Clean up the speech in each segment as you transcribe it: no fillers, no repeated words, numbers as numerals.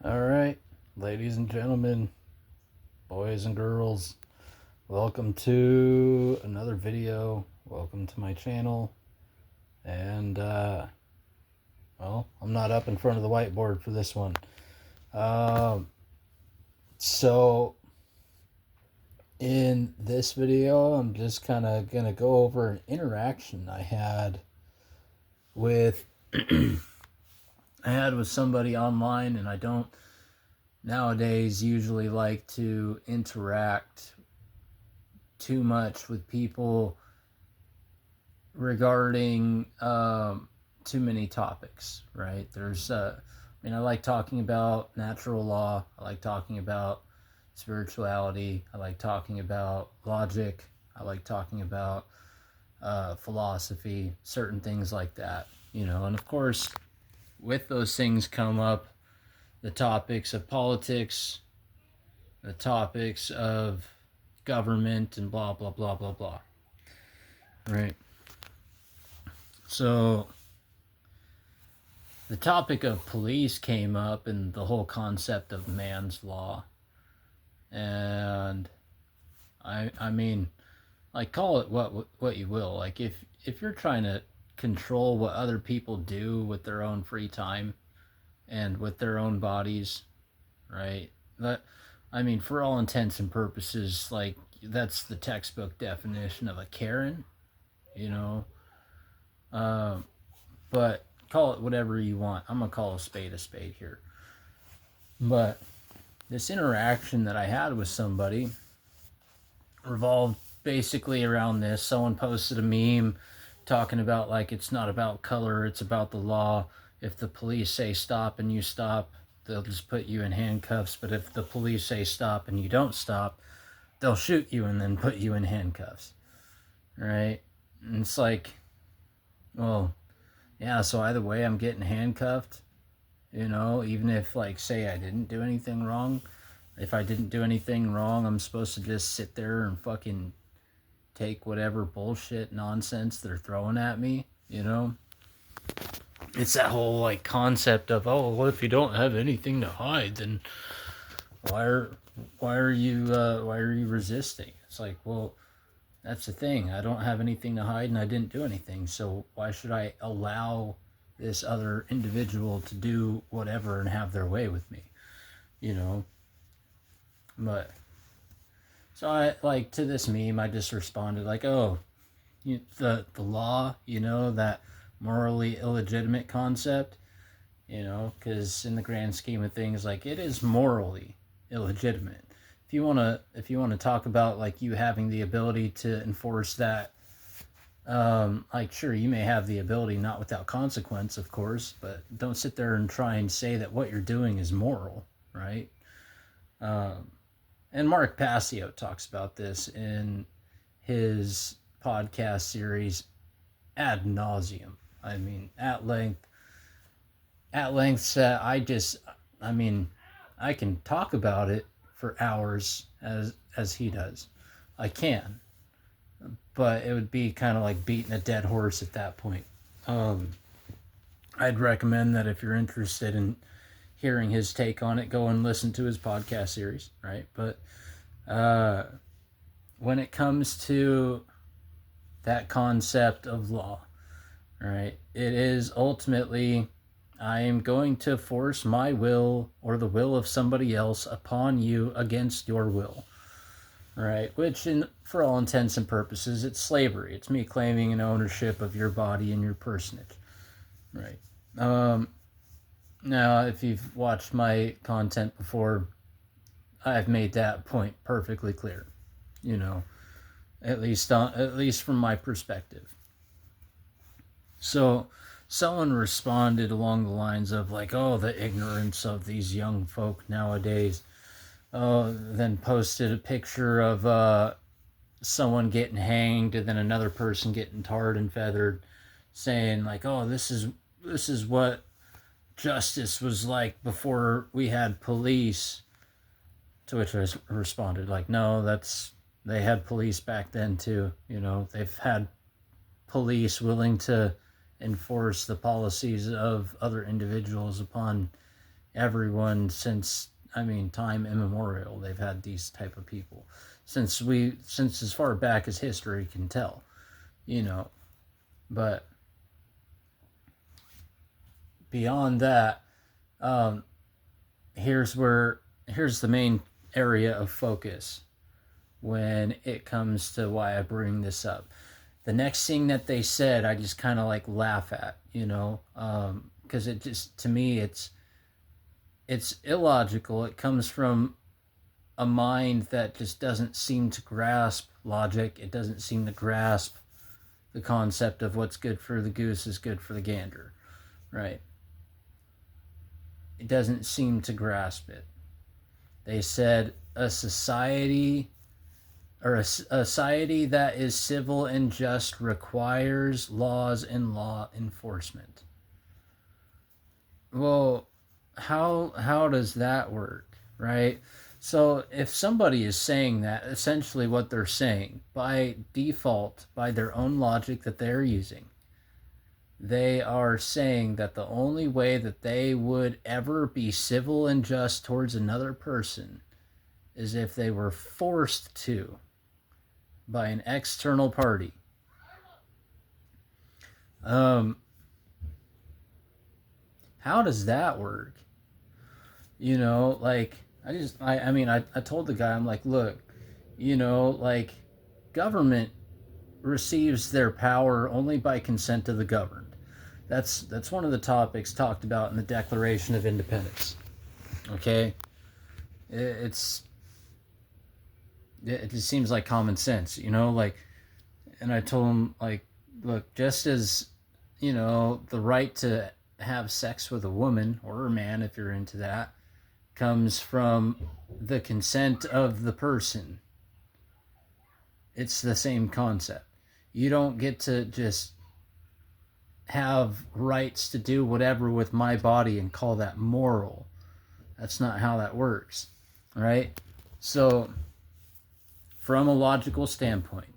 All right, ladies and gentlemen, boys and girls, welcome to another video. Welcome to my channel. And, I'm not up in front of the whiteboard for this one. Um, so, in this video, I'm just kind of going to go over an interaction I had with. I had with somebody online, and I don't nowadays usually like to interact too much with people regarding too many topics, right? I like talking about natural law. I like talking about spirituality. I like talking about logic. I like talking about philosophy, certain things like that, and of course, with those things come up the topics of politics, the topics of government, and blah, blah, blah, blah, blah. Right? So, the topic of police came up and the whole concept of man's law. And I mean, like, call it what you will. Like, if you're trying to control what other people do with their own free time and with their own bodies, right? For all intents and purposes, like, that's the textbook definition of a Karen, you know. But call it whatever you want. I'm gonna call a spade here. But this interaction that I had with somebody revolved basically around this. Someone posted a meme talking about, like, it's not about color, it's about the law. If the police say stop and you stop, they'll just put you in handcuffs. But if the police say stop and you don't stop, they'll shoot you and then put you in handcuffs. Right? And it's like, well, yeah, so either way I'm getting handcuffed, even if, like, say I didn't do anything wrong. If I didn't do anything wrong, I'm supposed to just sit there and fucking take whatever bullshit nonsense they're throwing at me, It's that whole, like, concept of, oh, well, if you don't have anything to hide, then why are you resisting? It's like, well, that's the thing. I don't have anything to hide and I didn't do anything. So why should I allow this other individual to do whatever and have their way with me? But so I, like, to this meme, I just responded like, oh, the law, that morally illegitimate concept, because in the grand scheme of things, like, it is morally illegitimate. If you want to talk about, like, you having the ability to enforce that, like, sure, you may have the ability, not without consequence, of course, but don't sit there and try and say that what you're doing is moral, right? And Mark Passio talks about this in his podcast series ad nauseum. I mean, at length. I can talk about it for hours as he does. I can, but it would be kind of like beating a dead horse at that point. I'd recommend that if you're interested in hearing his take on it, go and listen to his podcast series, right? But when it comes to that concept of law, right, it is ultimately, I am going to force my will or the will of somebody else upon you against your will, right? Which, for all intents and purposes, it's slavery. It's me claiming an ownership of your body and your personage, right? Now, if you've watched my content before, I've made that point perfectly clear, at least from my perspective. So someone responded along the lines of, like, oh, the ignorance of these young folk nowadays. Then posted a picture of someone getting hanged and then another person getting tarred and feathered, saying, like, oh, this is what justice was like before we had police. To which I responded, like, no, they had police back then too. They've had police willing to enforce the policies of other individuals upon everyone since, time immemorial. They've had these type of people since as far back as history can tell, you know. But beyond that, um, here's the main area of focus when it comes to why I bring this up. The next thing that they said, I just kind of like laugh at, because it just, to me, it's illogical. It comes from a mind that just doesn't seem to grasp logic. It doesn't seem to grasp the concept of what's good for the goose is good for the gander, right? It doesn't seem to grasp it. They said a society or a society that is civil and just requires laws and law enforcement. Well, how does that work, right? So if somebody is saying that, essentially what they're saying by default, by their own logic that they're using, they are saying that the only way that they would ever be civil and just towards another person is if they were forced to by an external party. How does that work? Like I told the guy, I'm like, look, like government receives their power only by consent of the governed. That's one of the topics talked about in the Declaration of Independence. Okay, it's it just seems like common sense, like. And I told him, like, look, just as the right to have sex with a woman or a man, if you're into that, comes from the consent of the person. It's the same concept. You don't get to just have rights to do whatever with my body and call that moral. That's not how that works, right? So, from a logical standpoint,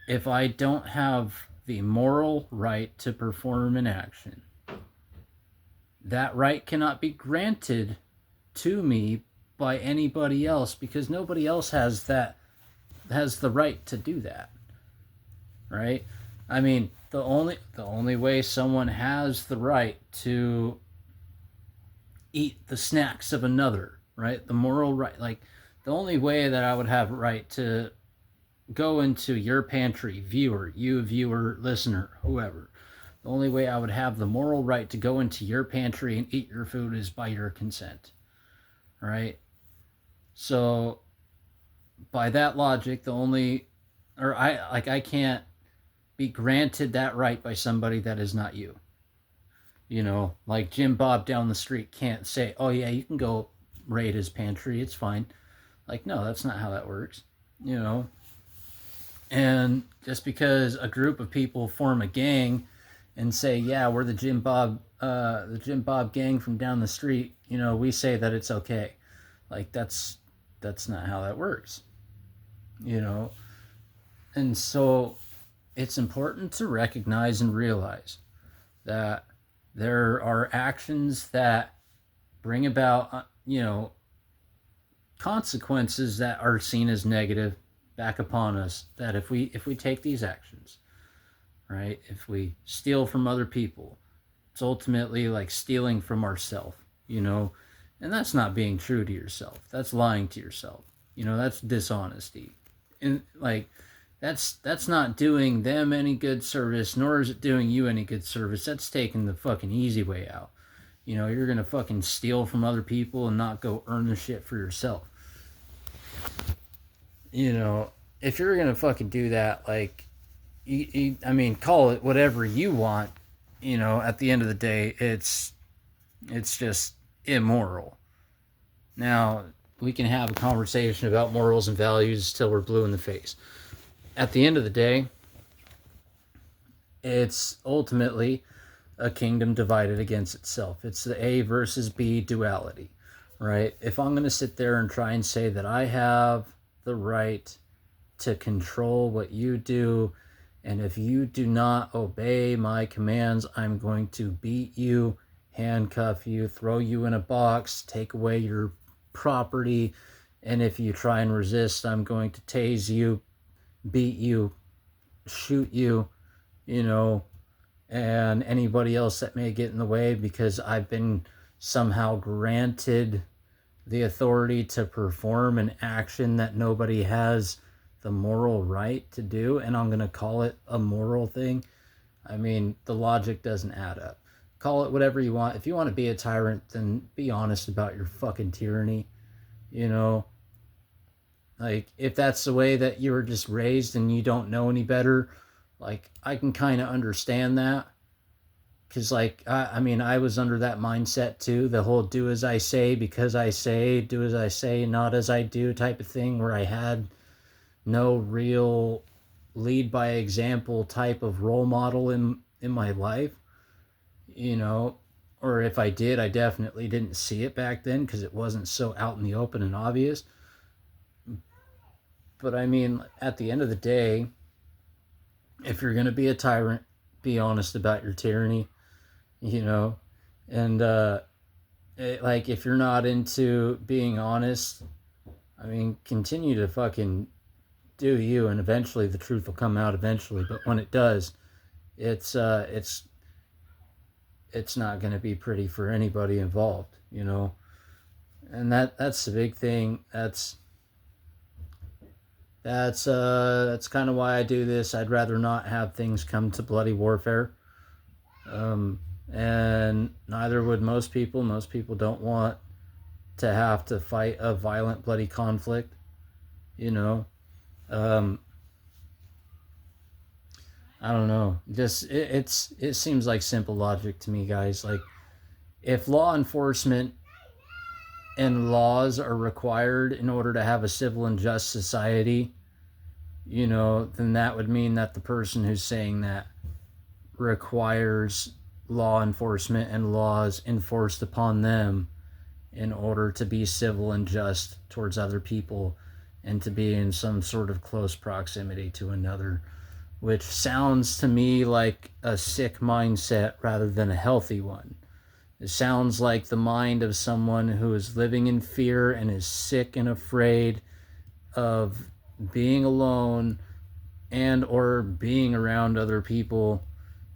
if I don't have the moral right to perform an action, that right cannot be granted to me by anybody else, because nobody else has the right to do that, right? The only way someone has the right to eat the snacks of another, right? The moral right, like the only way that I would have a right to go into your pantry, viewer, listener, whoever, the only way I would have the moral right to go into your pantry and eat your food is by your consent, right? So by that logic, I can't be granted that right by somebody that is not you. Like Jim Bob down the street can't say, oh yeah, you can go raid his pantry, it's fine. Like, no, that's not how that works. And just because a group of people form a gang and say, yeah, we're the Jim Bob gang from down the street, we say that it's okay. Like, that's not how that works. And so it's important to recognize and realize that there are actions that bring about, consequences that are seen as negative back upon us, that if we take these actions, right, if we steal from other people, it's ultimately like stealing from ourselves, and that's not being true to yourself. That's lying to yourself. That's dishonesty. And like that's not doing them any good service, nor is it doing you any good service. That's taking the fucking easy way out. You're gonna fucking steal from other people and not go earn the shit for yourself. If you're gonna fucking do that, like, call it whatever you want. At the end of the day, it's just immoral. Now, we can have a conversation about morals and values till we're blue in the face. At the end of the day, it's ultimately a kingdom divided against itself. It's the A versus B duality, right? If I'm going to sit there and try and say that I have the right to control what you do, and if you do not obey my commands, I'm going to beat you, handcuff you, throw you in a box, take away your property, and if you try and resist, I'm going to tase you, beat you, shoot you, you know, and anybody else that may get in the way, because I've been somehow granted the authority to perform an action that nobody has the moral right to do, and I'm going to call it a moral thing. I mean, the logic doesn't add up. Call it whatever you want. If you want to be a tyrant, then be honest about your fucking tyranny. You know, like, if that's the way that you were just raised and you don't know any better, like, I can kind of understand that. Because, like, I mean, I was under that mindset too. The whole do as I say, because I say, do as I say, not as I do type of thing, where I had no real lead by example type of role model in my life, you know. Or if I did, I definitely didn't see it back then because it wasn't so out in the open and obvious. But I mean, at the end of the day, if you're going to be a tyrant, be honest about your tyranny, you know. And like, if you're not into being honest, I mean, continue to fucking do you, and eventually the truth will come out eventually. But when it does, it's not going to be pretty for anybody involved, you know. And that's the big thing. That's kind of why I do this. I'd rather not have things come to bloody warfare. And neither would most people. Most people don't want to have to fight a violent, bloody conflict, you know. I don't know. Just it seems like simple logic to me, guys. Like, if law enforcement and laws are required in order to have a civil and just society, you know, then that would mean that the person who's saying that requires law enforcement and laws enforced upon them in order to be civil and just towards other people and to be in some sort of close proximity to another, which sounds to me like a sick mindset rather than a healthy one. It sounds like the mind of someone who is living in fear and is sick and afraid of being alone and or being around other people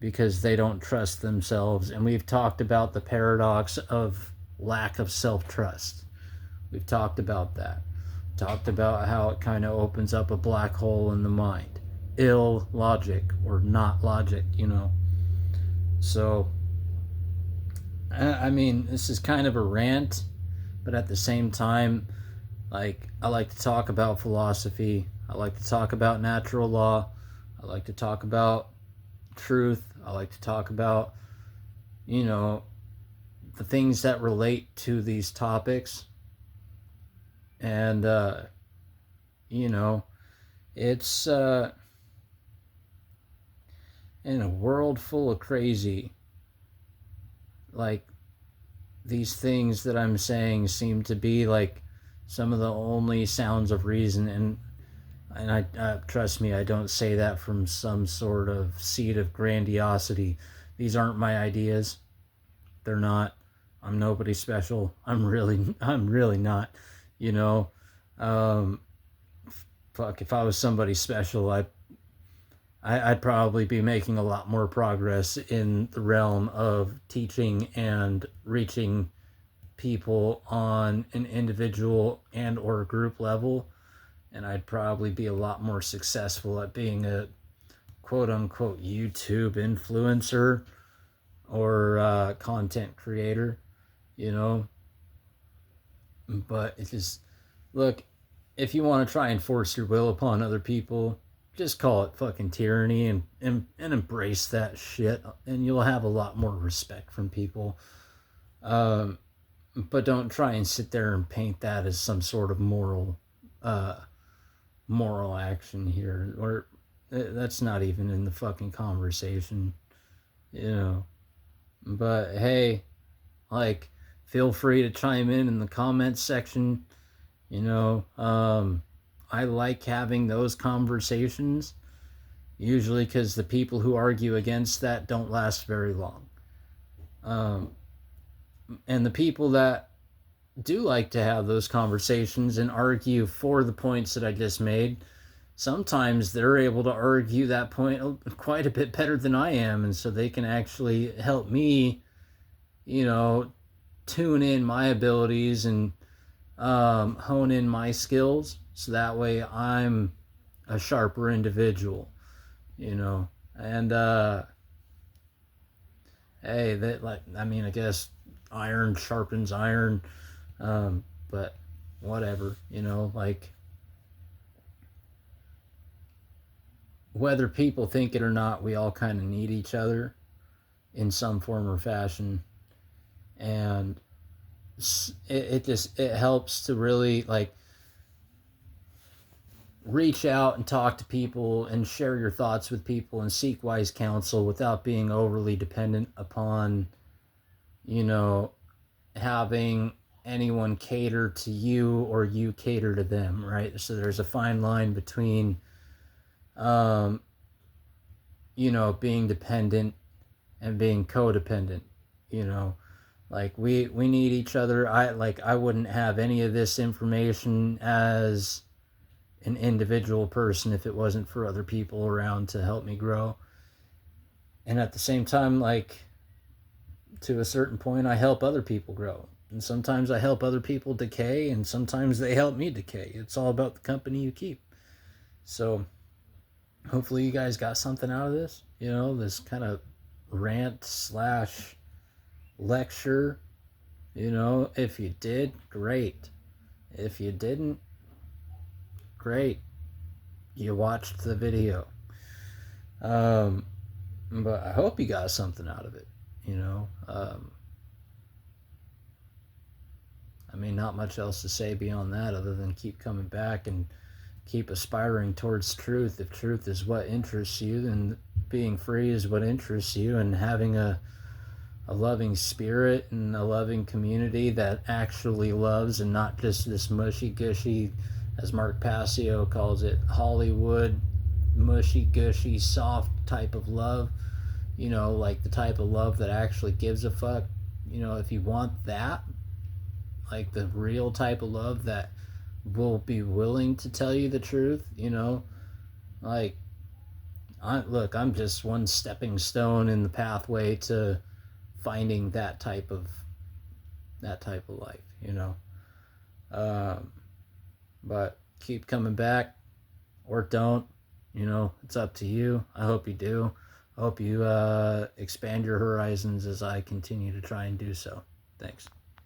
because they don't trust themselves. And we've talked about the paradox of lack of self-trust. We've talked about that. Talked about how it kind of opens up a black hole in the mind. Ill logic or not logic, you know. So, I mean, this is kind of a rant, but at the same time, like, I like to talk about philosophy. I like to talk about natural law. I like to talk about truth. I like to talk about, you know, the things that relate to these topics. And, you know, it's in a world full of crazy, like, these things that I'm saying seem to be like some of the only sounds of reason. And I trust me, I don't say that from some sort of seed of grandiosity. These aren't my ideas. They're not. I'm nobody special. I'm really not. You know, fuck, if I was somebody special, I'd probably be making a lot more progress in the realm of teaching and reaching people on an individual and or group level. And I'd probably be a lot more successful at being a quote-unquote YouTube influencer or content creator, you know. But it's just, look, if you want to try and force your will upon other people, just call it fucking tyranny and embrace that shit, and you'll have a lot more respect from people. But don't try and sit there and paint that as some sort of moral action here, or that's not even in the fucking conversation, you know. But hey, like, feel free to chime in the comments section, you know. I like having those conversations, usually because the people who argue against that don't last very long. And the people that do like to have those conversations and argue for the points that I just made, sometimes they're able to argue that point quite a bit better than I am. And so they can actually help me, you know, tune in my abilities and hone in my skills. So that way I'm a sharper individual, you know. And hey, that, like, I mean, I guess iron sharpens iron, but whatever, you know, like, whether people think it or not, we all kind of need each other in some form or fashion. And it helps to really, like, reach out and talk to people and share your thoughts with people and seek wise counsel without being overly dependent upon, you know, having anyone cater to you or you cater to them, right? So there's a fine line between, um, you know, being dependent and being codependent, you know. Like, we need each other. I wouldn't have any of this information as an individual person if it wasn't for other people around to help me grow. And at the same time, like, to a certain point, I help other people grow. And sometimes I help other people decay, and sometimes they help me decay. It's all about the company you keep. So hopefully you guys got something out of this, you know, this kind of rant slash lecture. You know, if you did, great. If you didn't, great. You watched the video. But I hope you got something out of it, you know. I mean, not much else to say beyond that other than keep coming back and keep aspiring towards truth. If truth is what interests you, then being free is what interests you, and having a loving spirit and a loving community that actually loves, and not just this mushy gushy, as Mark Passio calls it, Hollywood mushy gushy soft type of love, you know, like the type of love that actually gives a fuck. You know, if you want that, like the real type of love that will be willing to tell you the truth, you know, like, I'm just one stepping stone in the pathway to finding that type of life, you know. But keep coming back, or don't, you know, it's up to you. I hope you do. I hope you expand your horizons as I continue to try and do so. Thanks.